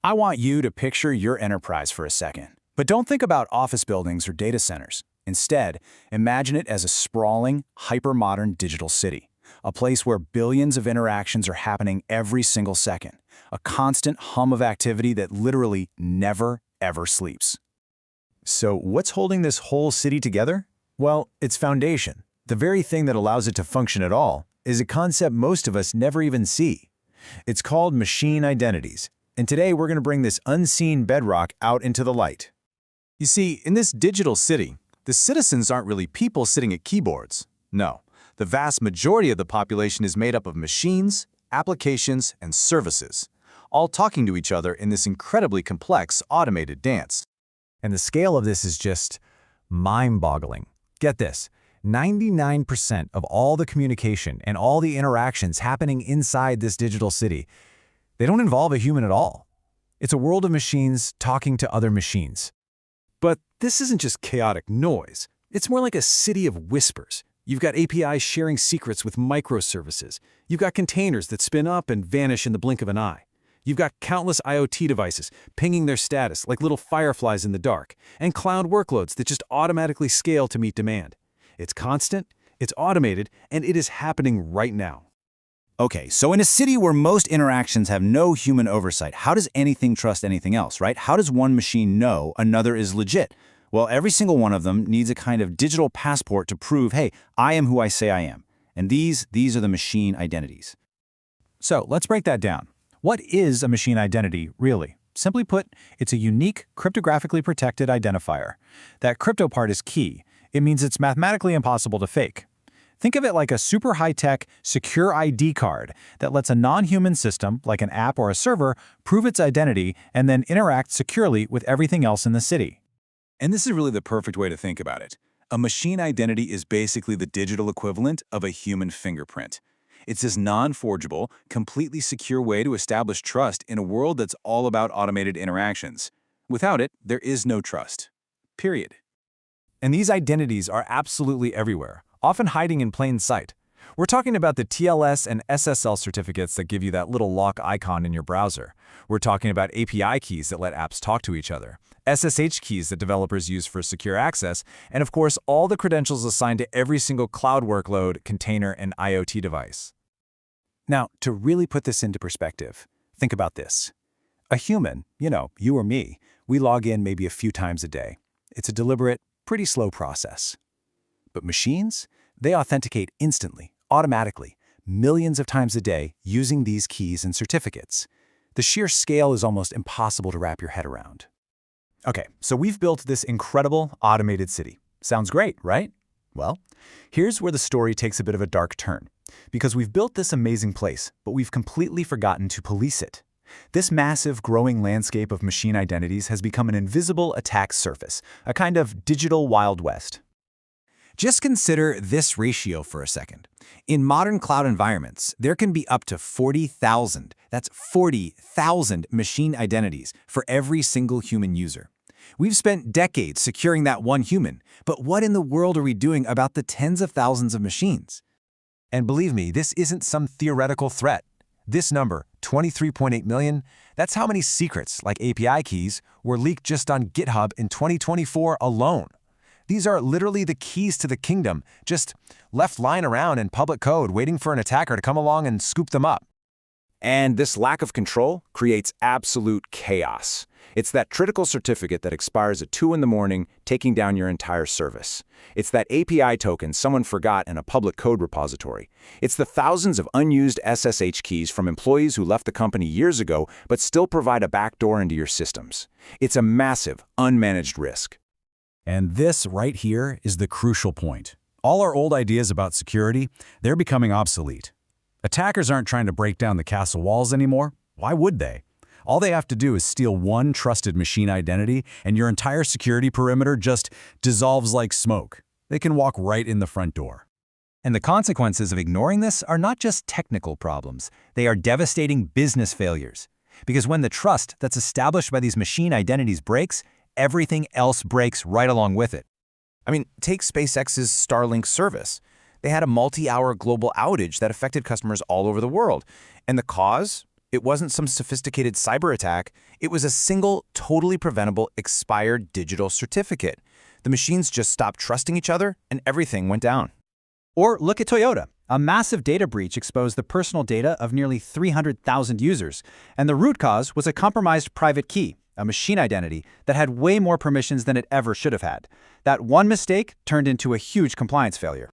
I want you to picture your enterprise for a second. But don't think about office buildings or data centers. Instead, imagine it as a sprawling, hyper-modern digital city. A place where billions of interactions are happening every single second. A constant hum of activity that literally never, ever sleeps. So what's holding this whole city together? Well, its foundation. The very thing that allows it to function at all is a concept most of us never even see. It's called machine identities. And today we're going to bring this unseen bedrock out into the light. You see, in this digital city, the citizens aren't really people sitting at keyboards. No, the vast majority of the population is made up of machines, applications, and services, all talking to each other in this incredibly complex automated dance. And the scale of this is just mind-boggling. Get this, 99% of all the communication and all the interactions happening inside this digital city, they don't involve a human at all. It's a world of machines talking to other machines. But this isn't just chaotic noise. It's more like a city of whispers. You've got APIs sharing secrets with microservices. You've got containers that spin up and vanish in the blink of an eye. You've got countless IoT devices pinging their status like little fireflies in the dark, and cloud workloads that just automatically scale to meet demand. It's constant, it's automated, and it is happening right now. Okay, so in a city where most interactions have no human oversight, how does anything trust anything else, right? How does one machine know another is legit? Well, every single one of them needs a kind of digital passport to prove, hey, I am who I say I am. And these are the machine identities. So let's break that down. What is a machine identity, really? Simply put, it's a unique, cryptographically protected identifier. That crypto part is key. It means it's mathematically impossible to fake. Think of it like a super high-tech, secure ID card that lets a non-human system, like an app or a server, prove its identity and then interact securely with everything else in the city. And this is really the perfect way to think about it. A machine identity is basically the digital equivalent of a human fingerprint. It's this non-forgeable, completely secure way to establish trust in a world that's all about automated interactions. Without it, there is no trust. Period. And these identities are absolutely everywhere, often hiding in plain sight. We're talking about the TLS and SSL certificates that give you that little lock icon in your browser. We're talking about API keys that let apps talk to each other, SSH keys that developers use for secure access, and of course, all the credentials assigned to every single cloud workload, container, and IoT device. Now, to really put this into perspective, think about this. A human, you or me, we log in maybe a few times a day. It's a deliberate, pretty slow process. But machines, they authenticate instantly, automatically, millions of times a day using these keys and certificates. The sheer scale is almost impossible to wrap your head around. Okay, so we've built this incredible automated city. Sounds great, right? Well, here's where the story takes a bit of a dark turn. Because we've built this amazing place, but we've completely forgotten to police it. This massive, growing landscape of machine identities has become an invisible attack surface, a kind of digital Wild West. Just consider this ratio for a second. In modern cloud environments, there can be up to 40,000, that's 40,000 machine identities for every single human user. We've spent decades securing that one human, but what in the world are we doing about the tens of thousands of machines? And believe me, this isn't some theoretical threat. This number, 23.8 million, that's how many secrets, like API keys, were leaked just on GitHub in 2024 alone. These are literally the keys to the kingdom, just left lying around in public code waiting for an attacker to come along and scoop them up. And this lack of control creates absolute chaos. It's that critical certificate that expires at 2 in the morning, taking down your entire service. It's that API token someone forgot in a public code repository. It's the thousands of unused SSH keys from employees who left the company years ago but still provide a backdoor into your systems. It's a massive, unmanaged risk. And this right here is the crucial point. All our old ideas about security, they're becoming obsolete. Attackers aren't trying to break down the castle walls anymore. Why would they? All they have to do is steal one trusted machine identity, and your entire security perimeter just dissolves like smoke. They can walk right in the front door. And the consequences of ignoring this are not just technical problems. They are devastating business failures. Because when the trust that's established by these machine identities breaks, everything else breaks right along with it. I mean, take SpaceX's Starlink service. They had a multi-hour global outage that affected customers all over the world. And the cause? It wasn't some sophisticated cyber attack. It was a single, totally preventable, expired digital certificate. The machines just stopped trusting each other, and everything went down. Or look at Toyota. A massive data breach exposed the personal data of nearly 300,000 users, and the root cause was a compromised private key, a machine identity that had way more permissions than it ever should have had. That one mistake turned into a huge compliance failure.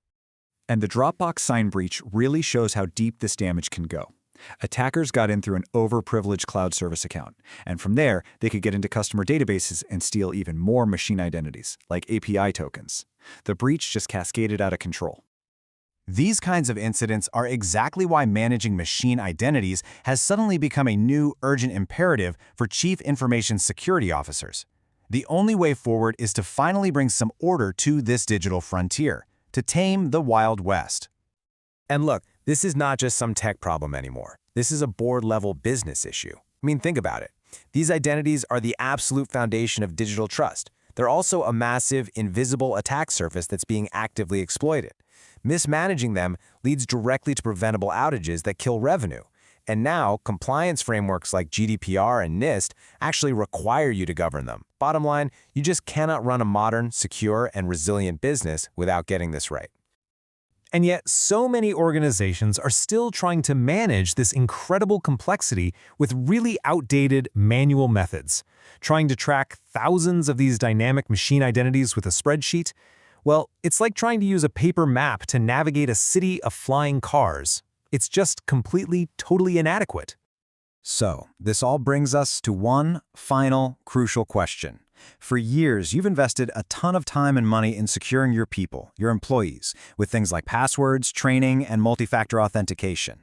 And the Dropbox sign breach really shows how deep this damage can go. Attackers got in through an overprivileged cloud service account, and from there, they could get into customer databases and steal even more machine identities, like API tokens. The breach just cascaded out of control. These kinds of incidents are exactly why managing machine identities has suddenly become a new, urgent imperative for chief information security officers. The only way forward is to finally bring some order to this digital frontier, to tame the Wild West. And look, this is not just some tech problem anymore. This is a board-level business issue. I mean, think about it. These identities are the absolute foundation of digital trust. They're also a massive, invisible attack surface that's being actively exploited. Mismanaging them leads directly to preventable outages that kill revenue. And now, compliance frameworks like GDPR and NIST actually require you to govern them. Bottom line, you just cannot run a modern, secure, and resilient business without getting this right. And yet, so many organizations are still trying to manage this incredible complexity with really outdated manual methods. Trying to track thousands of these dynamic machine identities with a spreadsheet? Well, it's like trying to use a paper map to navigate a city of flying cars. It's just completely, totally inadequate. So, this all brings us to one final, crucial question. For years, you've invested a ton of time and money in securing your people, your employees, with things like passwords, training, and multi-factor authentication.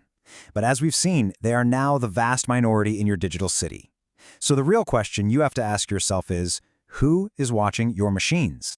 But as we've seen, they are now the vast minority in your digital city. So the real question you have to ask yourself is, who is watching your machines?